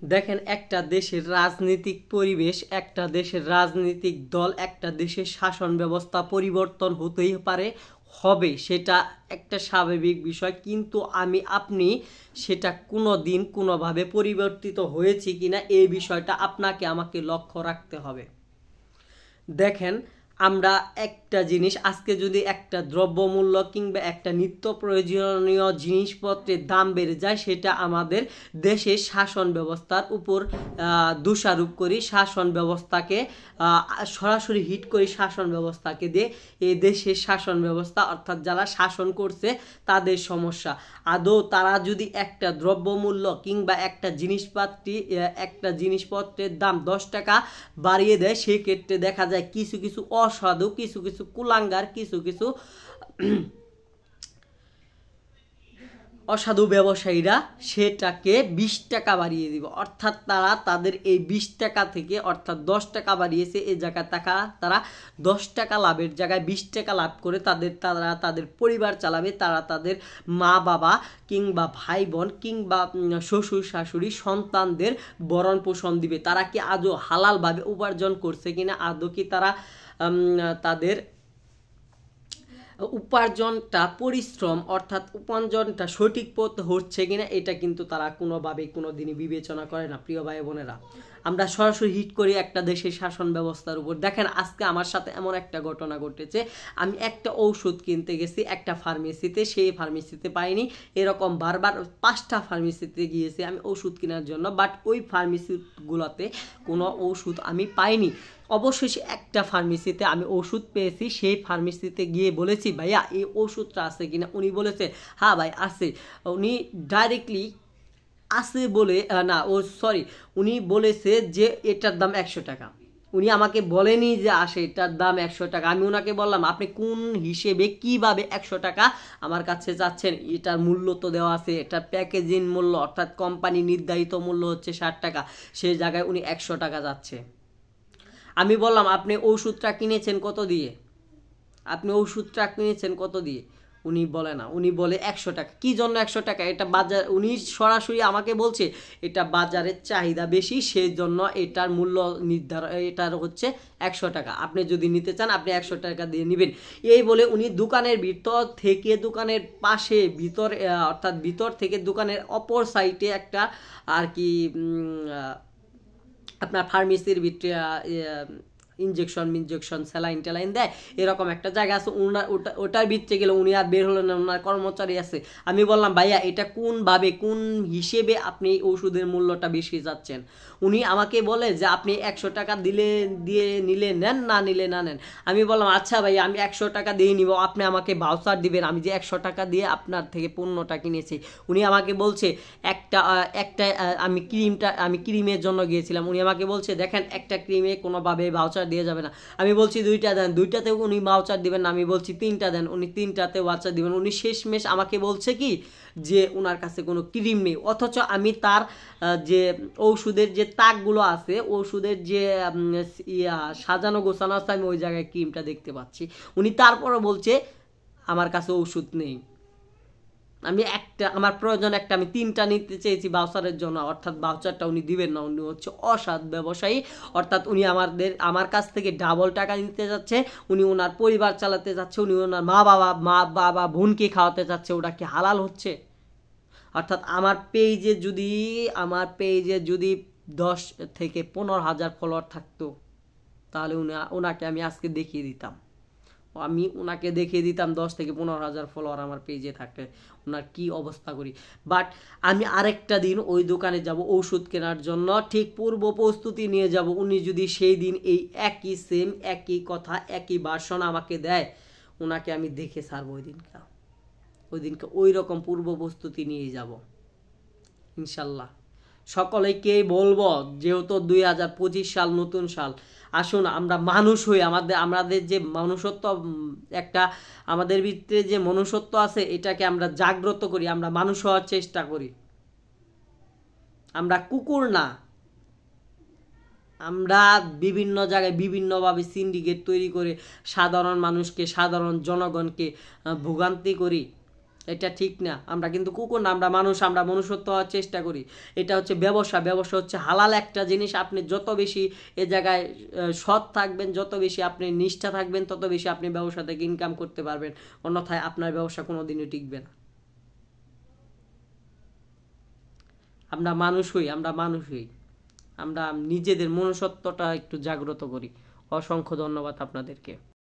দেখেন, একটা দেশের রাজনৈতিক পরিবেশ, একটা দেশের রাজনৈতিক দল, একটা দেশের শাসন ব্যবস্থা পরিবর্তন হতেই পারে, হবে, সেটা একটা স্বাভাবিক বিষয়। কিন্তু আপনি সেটা কোনো দিন কোনোভাবে পরিবর্তিত হয়েছে কিনা এই বিষয়টা আপনাকে আমাকে লক্ষ্য রাখতে হবে। দেখেন, আমরা একটা জিনিস, আজকে যদি একটা দ্রব্যমূল্য কিংবা একটা নিত্য প্রয়োজনীয় জিনিসপত্রের দাম বেড়ে যায়, সেটা আমাদের দেশের শাসন ব্যবস্থার উপর দোষারোপ করি, শাসন ব্যবস্থাকে সরাসরি হিট করি, শাসন ব্যবস্থাকে দিয়ে এই দেশের শাসন ব্যবস্থা অর্থাৎ যারা শাসন করছে তাদের সমস্যা। আদৌ তারা যদি একটা দ্রব্যমূল্য কিংবা একটা জিনিসপত্রের দাম 10 টাকা বাড়িয়ে দেয়, সেক্ষেত্রে দেখা যায় কিছু কিছু অসাধু, কিছু কিছু কুলাঙ্গার, কিছু কিছু অসাধু ব্যবসায়ীরা সেটাকে 20 টাকা বাড়িয়ে দিব। অর্থাৎ তারা তাদের এই 20 টাকা থেকে, অর্থাৎ 10 টাকা বাড়িয়েছে, এই জায়গায় তারা 10 টাকা লাভের জায়গায় 20 টাকা লাভ করে তারা তাদের পরিবার চালাবে, তারা তাদের মা বাবা কিংবা ভাই বোন কিংবা শ্বশুর শাশুড়ি সন্তানদের ভরণ পোষণ দিবে। তারা কি আজও হালালভাবে উপার্জন করছে কিনা, আদৌ কি তারা তাদের উপার্জনটা, পরিশ্রম অর্থাৎ উপার্জনটা সঠিক পথে হচ্ছে কিনা, এটা কিন্তু তারা কোনোভাবেই কোনোদিনই বিবেচনা করে না। প্রিয় ভাই বোনেরা, আমরা সরাসরি হিট করি একটা দেশের শাসন ব্যবস্থার উপর। দেখেন, আজকে আমার সাথে এমন একটা ঘটনা ঘটেছে, আমি একটা ঔষধ কিনতে গেছি একটা ফার্মেসিতে, সেই ফার্মেসিতে পাইনি, এরকম বারবার 5টা ফার্মেসিতে গিয়েছি আমি ওষুধ কেনার জন্য, বাট ওই ফার্মেসিগুলোতে কোনো ওষুধ আমি পাইনি। অবশেষে একটা ফার্মেসিতে আমি ওষুধ পেয়েছি, সেই ফার্মেসিতে গিয়ে বলেছি, ভাইয়া এই ওষুধটা আছে কিনা? উনি বলেছে, হ্যাঁ ভাই আছে। উনি ডাইরেক্টলি আছে বলে উনি বলেছে যে এটার দাম 100 টাকা। উনি আমাকে বলেনি যে আসে এটার দাম 100 টাকা। আমি ওনাকে বললাম, আপনি কোন হিসেবে কিভাবে 100 টাকা আমার কাছে যাচ্ছেন? এটার মূল্য তো দেওয়া আছে, এটা প্যাকেজিং মূল্য অর্থাৎ কোম্পানি নির্ধারিত মূল্য হচ্ছে 60 টাকা, সেই জায়গায় উনি 100 টাকা যাচ্ছে। আমি বললাম, আপনি ওষুধটা কিনেছেন কত দিয়ে? উনি বলে না, উনি বলে 100 টাকা। কি জন্য 100 টাকা? এটা বাজার, উনি সরাসরি আমাকে বলছে এটা বাজারের চাহিদা বেশি, সেই জন্য এটার মূল্য নির্ধারণ, এটার হচ্ছে 100 টাকা। আপনি যদি নিতে চান আপনি 100 টাকা দিয়ে নেবেন। এই বলে উনি দোকানের ভিতর থেকে, দোকানের পাশে অর্থাৎ ভিতর থেকে দোকানের অপর সাইডে একটা আর কি আপনার ফার্মেসির ভিতরে ইনজেকশন স্যালাইন টেলাইন দেয়, এরকম একটা জায়গা আছে। ওটার ভিতরে গেলে উনি আর বের হলেন না, ওনার কর্মচারী আছে। আমি বললাম, ভাইয়া এটা কোন হিসেবে আপনি ওষুধের মূল্যটা বেশি যাচ্ছেন? উনি আমাকে বলে যে আপনি 100 টাকা দিয়ে নিলে নেন, না নিলে না নেন। আমি বললাম, আচ্ছা ভাইয়া আমি 100 টাকা দিয়ে নিব, আপনি আমাকে ভাউচার দিবেন, আমি যে 100 টাকা দিয়ে আপনার থেকে পণ্যটা কিনেছি। উনি আমাকে বলছে একটা আমি ক্রিমের জন্য গিয়েছিলাম, উনি আমাকে বলছে দেখেন একটা ক্রিমে কোনোভাবে ভাউচার দিয়ে যাবে না। আমি বলছি 2টা দেন, 2টাতেও উনি ভাউচার দিবেন না। আমি বলছি 3টা দেন, উনি 3টাতে ভাউচার দিবেন। উনি শেষমেশ আমাকে বলছে কি যে ওনার কাছে কোনো ক্রিম নেই, অথচ আমি তার যে ঔষধের যে তাকগুলো আছে, ওষুধের যে সাজানো গোছানো আছে, আমি ওই জায়গায় ক্রিমটা দেখতে পাচ্ছি। উনি তারপরও বলছে আমার কাছে ওষুধ নেই। আমার প্রয়োজন একটা, আমি 3টা নিতে চেয়েছি ভাউচারের জন্য, অর্থাৎ ভাউচারটা উনি দিবেন না। উনি হচ্ছে অসৎ ব্যবসায়ী, অর্থাৎ উনি আমার কাছ থেকে ডাবল টাকা নিতে যাচ্ছে, উনি ওনার পরিবার চালাতে যাচ্ছে, উনি ওনার মা বাবা বোনকে খাওয়াতে যাচ্ছে। ওটা কি হালাল হচ্ছে? অর্থাৎ আমার পেজে যদি 10 থেকে 15,000 ফলোয়ার থাকতো, তাহলে ওনাকে আমি আজকে দেখিয়ে দিতাম। 10 থেকে 15,000 ফলোয়ার আমার পেজে থাকলে ওনার কি অবস্থা করি। বাট আমি আরেকটা দিন ওই দোকানে যাব ঔষধ কেনার জন্য, ঠিক পূর্ব প্রস্তুতি নিয়ে যাব। উনি যদি সেই দিন এই একই কথা, একই ভার্সন আমাকে দেয়, ওনাকে আমি দেখে ছাড়বো। ওই দিনকে ওই রকম পূর্ব প্রস্তুতি নিয়ে যাব ইনশাল্লাহ। সকলেকে বলবো, যেহেতু 2025 সাল, নতুন সাল, আসুন আমরা মানুষ হই, আমাদের যে মনুষ্যত্ব, একটা আমাদের ভিতরে যে মনুষ্যত্ব আছে, এটাকে আমরা জাগ্রত করি, আমরা মানুষ হওয়ার চেষ্টা করি। আমরা কুকুর না। আমরা বিভিন্ন জায়গায় বিভিন্নভাবে সিন্ডিকেট তৈরি করে সাধারণ মানুষকে, সাধারণ জনগণকে ভোগান্তি করি। এটা ঠিক না। আমরা কিন্তু কুকুর না, আমরা মানুষ, আমরা মনুষ্যত্ব হওয়ার চেষ্টা করি। এটা হচ্ছে ব্যবসা, ব্যবসা হচ্ছে হালাল একটা জিনিস। আপনি যত বেশি এ জায়গায় সৎ থাকবেন, যত বেশি আপনি নিষ্ঠা থাকবেন, তত বেশি আপনি ব্যবসা থেকে ইনকাম করতে পারবেন, অন্যথায় আপনার ব্যবসা কোনোদিনই টিকবে না। আমরা মানুষ হই, আমরা মানুষ হই, আমরা নিজেদের মনুষ্যত্বটা একটু জাগ্রত করি। অসংখ্য ধন্যবাদ আপনাদেরকে।